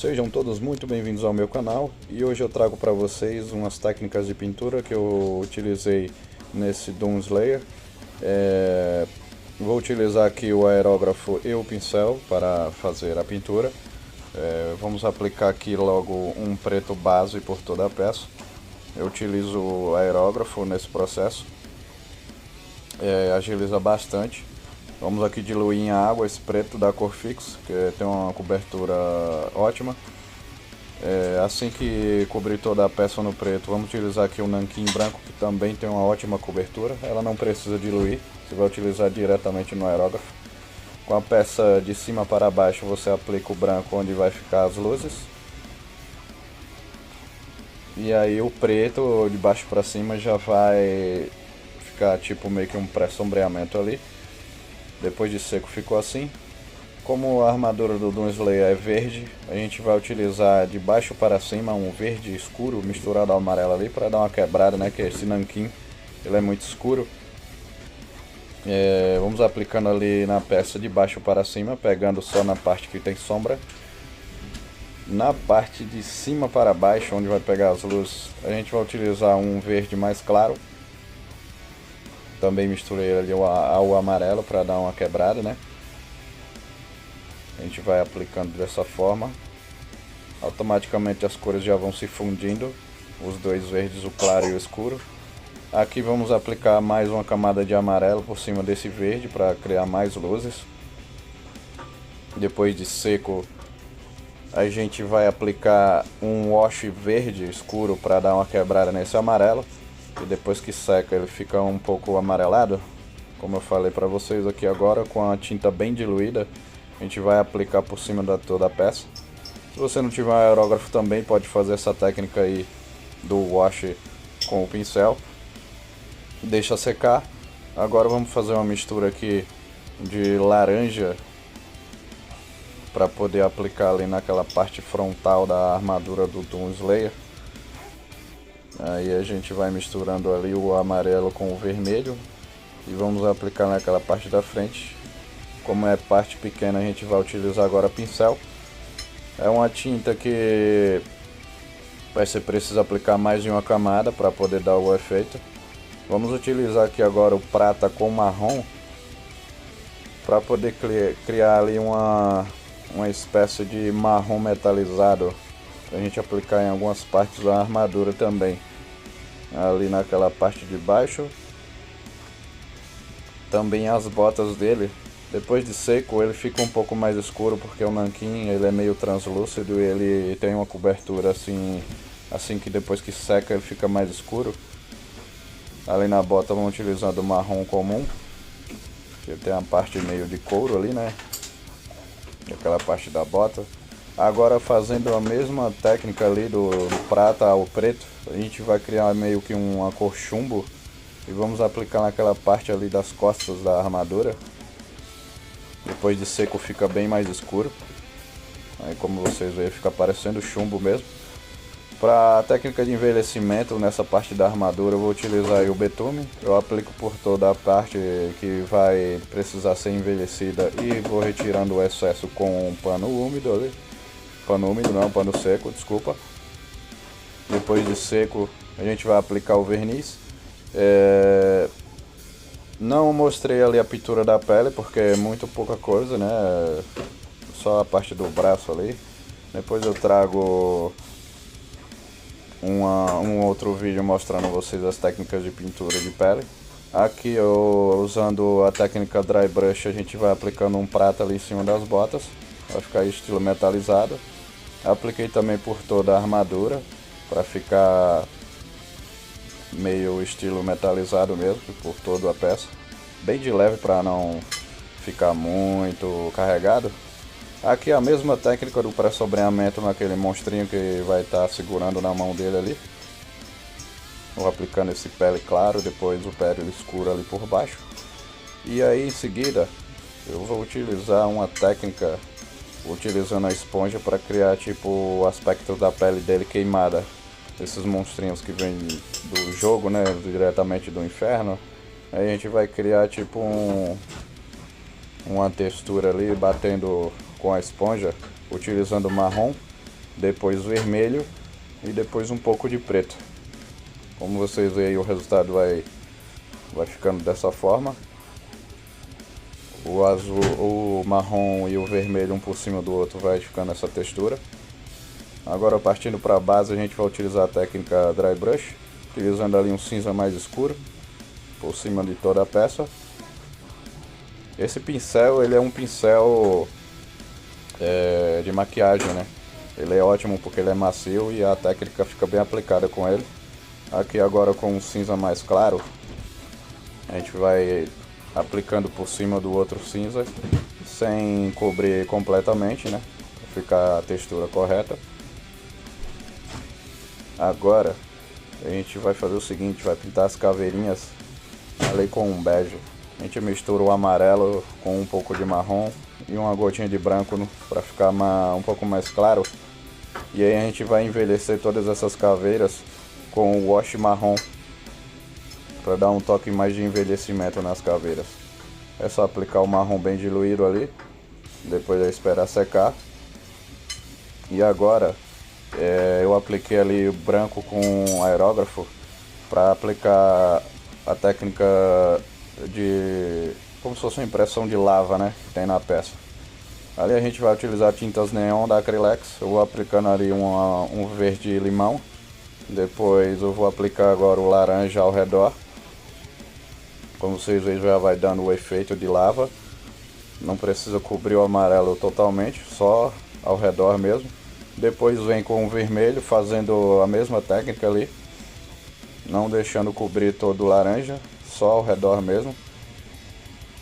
Sejam todos muito bem-vindos ao meu canal e hoje eu trago para vocês umas técnicas de pintura que eu utilizei nesse Doom Slayer. Vou utilizar aqui o aerógrafo e o pincel para fazer a pintura. Vamos aplicar aqui logo um preto base por toda a peça. Eu utilizo o aerógrafo nesse processo, agiliza bastante. Vamos aqui diluir em água esse preto da cor fix, que tem uma cobertura ótima. Assim que cobrir toda a peça no preto, vamos utilizar aqui o nanquim branco, que também tem uma ótima cobertura. Ela não precisa diluir, você vai utilizar diretamente no aerógrafo. Com a peça de cima para baixo, você aplica o branco onde vai ficar as luzes. E aí o preto de baixo para cima já vai ficar tipo meio que um pré-sombreamento ali. Depois de seco ficou assim. Como a armadura do Doom Slayer é verde, a gente vai utilizar de baixo para cima um verde escuro misturado ao amarelo ali para dar uma quebrada, né? Que esse nanquim ele é muito escuro. Vamos aplicando ali na peça de baixo para cima, pegando só na parte que tem sombra. Na parte de cima para baixo, onde vai pegar as luzes, a gente vai utilizar um verde mais claro. Também misturei ali ao amarelo para dar uma quebrada, né? A gente vai aplicando dessa forma. Automaticamente as cores já vão se fundindo, os dois verdes, o claro e o escuro. Aqui vamos aplicar mais uma camada de amarelo por cima desse verde para criar mais luzes. Depois de seco, a gente vai aplicar um wash verde escuro para dar uma quebrada nesse amarelo. E depois que seca ele fica um pouco amarelado, como eu falei para vocês aqui agora, com a tinta bem diluída, a gente vai aplicar por cima de toda a peça. Se você não tiver um aerógrafo também pode fazer essa técnica aí do wash com o pincel. Deixa secar. Agora vamos fazer uma mistura aqui de laranja para poder aplicar ali naquela parte frontal da armadura do Doom Slayer. Aí a gente vai misturando ali o amarelo com o vermelho e vamos aplicar naquela parte da frente. Como é parte pequena, a gente vai utilizar agora pincel. É uma tinta que você precisa aplicar mais de uma camada para poder dar o efeito. Vamos utilizar aqui agora o prata com marrom para poder criar ali uma espécie de marrom metalizado, para a gente aplicar em algumas partes da armadura também. Ali naquela parte de baixo, também as botas dele, depois de seco ele fica um pouco mais escuro, porque o nanquim ele é meio translúcido e ele tem uma cobertura assim que depois que seca ele fica mais escuro. Ali na bota vamos utilizando marrom comum, que tem a parte meio de couro ali, né, aquela parte da bota. Agora fazendo a mesma técnica ali do prata ao preto, a gente vai criar meio que uma cor chumbo e vamos aplicar naquela parte ali das costas da armadura. Depois de seco fica bem mais escuro, aí como vocês veem fica parecendo chumbo mesmo. Para a técnica de envelhecimento nessa parte da armadura eu vou utilizar aí o betume. Eu aplico por toda a parte que vai precisar ser envelhecida e vou retirando o excesso com um pano úmido ali. Pano úmido não, pano seco, desculpa. Depois de seco a gente vai aplicar o verniz. Não mostrei ali a pintura da pele porque é muito pouca coisa, né? Só a parte do braço ali. Depois eu trago um outro vídeo mostrando a vocês as técnicas de pintura de pele. Aqui eu usando a técnica dry brush, a gente vai aplicando um prata ali em cima das botas. Vai ficar estilo metalizado. Apliquei também por toda a armadura para ficar meio estilo metalizado mesmo, por toda a peça, bem de leve para não ficar muito carregado. Aqui a mesma técnica do pré-sombreamento naquele monstrinho que vai estar segurando na mão dele ali. Vou aplicando esse pele claro, depois o pele escuro ali por baixo. E aí em seguida eu vou utilizar uma técnica utilizando a esponja para criar tipo o aspecto da pele dele queimada. Esses monstrinhos que vêm do jogo, né, diretamente do inferno. Aí a gente vai criar tipo uma textura ali, batendo com a esponja, utilizando marrom. depois vermelho e depois um pouco de preto. Como vocês veem, o resultado vai ficando dessa forma. O azul, o marrom e o vermelho um por cima do outro vai ficando essa textura. Agora, partindo para a base, a gente vai utilizar a técnica Dry Brush, utilizando ali um cinza mais escuro por cima de toda a peça. Esse pincel, ele é um pincel de maquiagem, né? Ele é ótimo porque ele é macio e a técnica fica bem aplicada com ele. Aqui agora com um cinza mais claro, a gente vai aplicando por cima do outro cinza, sem cobrir completamente, né? Para ficar a textura correta. Agora a gente vai fazer o seguinte, vai pintar as caveirinhas ali com um bege. A gente mistura o amarelo com um pouco de marrom e uma gotinha de branco para ficar um pouco mais claro. E aí a gente vai envelhecer todas essas caveiras com o wash marrom para dar um toque mais de envelhecimento nas caveiras. É só aplicar o marrom bem diluído ali, depois é esperar secar. E agora eu apliquei ali o branco com aerógrafo para aplicar a técnica de como se fosse uma impressão de lava, né, que tem na peça. Ali a gente vai utilizar tintas neon da Acrylex. Eu vou aplicando ali um verde limão. Depois eu vou aplicar agora o laranja ao redor. Como vocês veem, já vai dando o efeito de lava. Não precisa cobrir o amarelo totalmente, só ao redor mesmo. Depois vem com o vermelho, fazendo a mesma técnica ali, não deixando cobrir todo o laranja, só ao redor mesmo.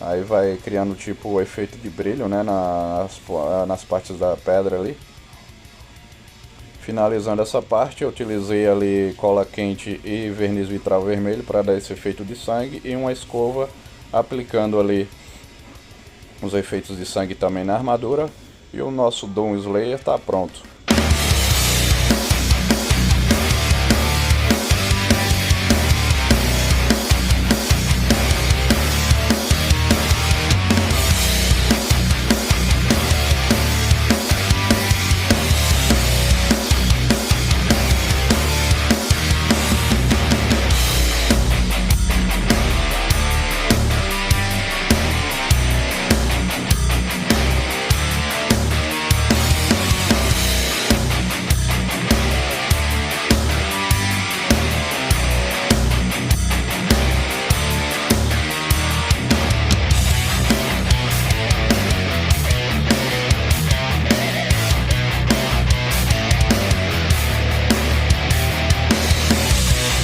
Aí vai criando tipo o efeito de brilho, né, nas partes da pedra ali. Finalizando essa parte, eu utilizei ali cola quente e verniz vitral vermelho para dar esse efeito de sangue, e uma escova aplicando ali os efeitos de sangue também na armadura. E o nosso Doom Slayer está pronto.